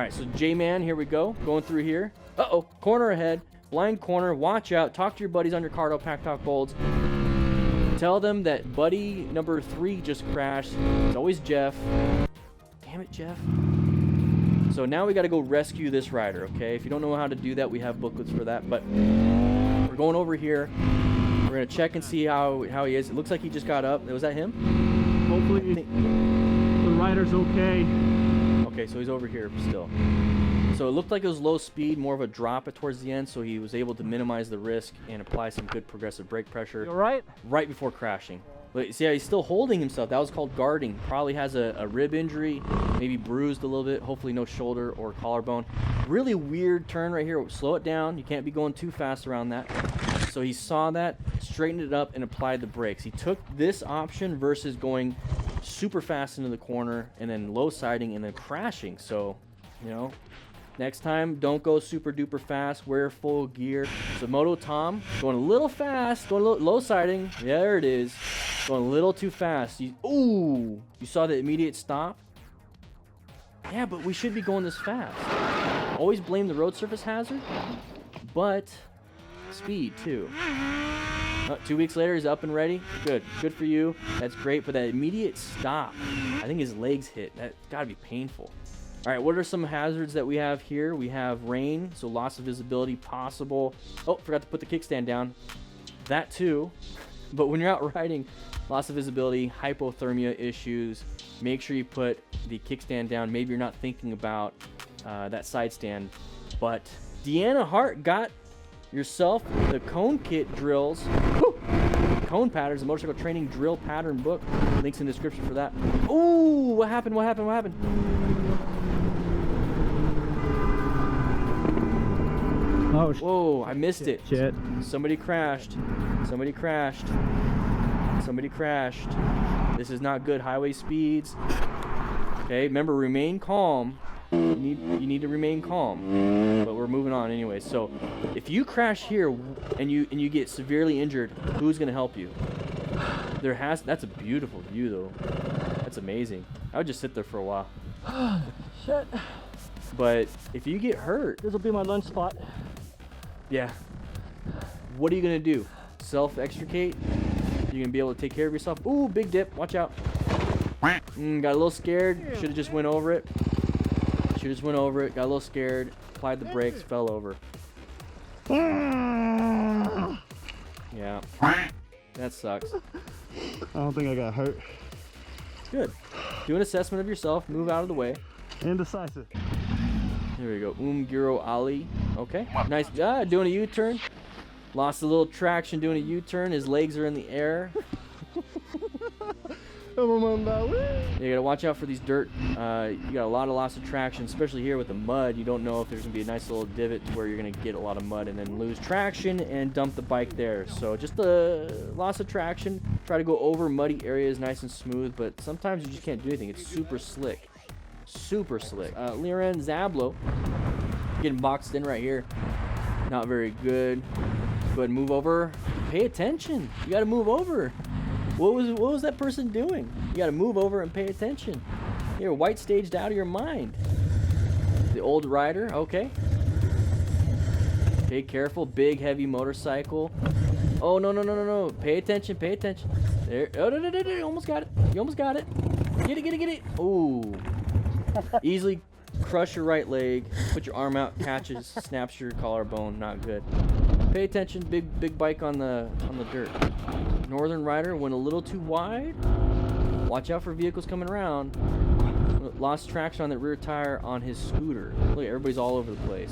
right, so J-Man, here we go. Going through here. Uh-oh, corner ahead. Blind corner. Watch out. Talk to your buddies on your car. Pack talk bolts. Tell them that buddy number 3 just crashed. It's always Jeff. Damn it, Jeff. So now we got to go rescue this rider, okay? If you don't know how to do that, we have booklets for that. But we're going over here. We're going to check and see how he is. It looks like he just got up. Was that him? Hopefully the rider's okay. Okay, so he's over here still. So it looked like it was low speed, more of a drop towards the end, so he was able to minimize the risk and apply some good progressive brake pressure. You all right? Right before crashing. But see how he's still holding himself. That was called guarding. Probably has a rib injury, maybe bruised a little bit. Hopefully no shoulder or collarbone. Really weird turn right here. Slow it down. You can't be going too fast around that. So he saw that, straightened it up, and applied the brakes. He took this option versus going super fast into the corner and then low siding and then crashing. So, you know, next time, don't go super duper fast. Wear full gear. So Moto Tom going a little fast, going a little low siding. Yeah, there it is. Going a little too fast. Ooh, you saw the immediate stop? Yeah, but we should be going this fast. Always blame the road surface hazard, but speed too. 2 weeks later, he's up and ready. Good for you. That's great. But that immediate stop, I think his legs hit. That gotta be painful. All right, what are some hazards that we have here? We have rain, so loss of visibility possible. Oh, forgot to put the kickstand down. That too. But when you're out riding, loss of visibility, hypothermia issues. Make sure you put the kickstand down. Maybe you're not thinking about that side stand. But Deanna Hart got yourself the cone kit drills. Woo! Cone patterns, the motorcycle training drill pattern book. Links in the description for that. Ooh, what happened? What happened? What happened? Oh, whoa, I missed it. Shit. Somebody crashed. Somebody crashed. Somebody crashed. This is not good. Highway speeds. Okay, remember, remain calm. You need to remain calm. But we're moving on anyway. So, if you crash here and you get severely injured, who's gonna help you? That's a beautiful view though. That's amazing. I would just sit there for a while. Shit. But if you get hurt, This will be my lunch spot. yeah. What are you gonna do? Self-extricate? You're gonna be able to take care of yourself? Ooh, big dip. Watch out. Got a little scared. Should have just went over it. Should have just went over it. Got a little scared. Applied the brakes. Fell over. Yeah. That sucks. I don't think I got hurt. Good. Do an assessment of yourself. Move out of the way. Indecisive. Here we go. Giro Ali. Okay. Nice. Doing a U-turn. Lost a little traction doing a U-turn. His legs are in the air. You gotta watch out for these dirt. You got a lot of loss of traction, especially here with the mud. You don't know if there's gonna be a nice little divot where you're gonna get a lot of mud and then lose traction and dump the bike there. So just a loss of traction. Try to go over muddy areas nice and smooth, but sometimes you just can't do anything. It's super slick. Super slick. LIRAN ZABLO. Getting boxed in right here. Not very good. Go ahead and move over. Pay attention. You gotta move over. What was that person doing? You gotta move over and pay attention. You're white staged out of your mind. The old rider, okay. Okay, careful. Big, heavy motorcycle. Oh, no. Pay attention, pay attention. There. Oh, no. You almost got it. You almost got it. Get it. Ooh. Easily crush your right leg. Put your arm out, catches, snaps your collarbone. Not good. Pay attention. Big bike on the dirt. Northern rider went a little too wide. Watch out for vehicles coming around. Lost traction on that rear tire on his scooter. Look, everybody's all over the place.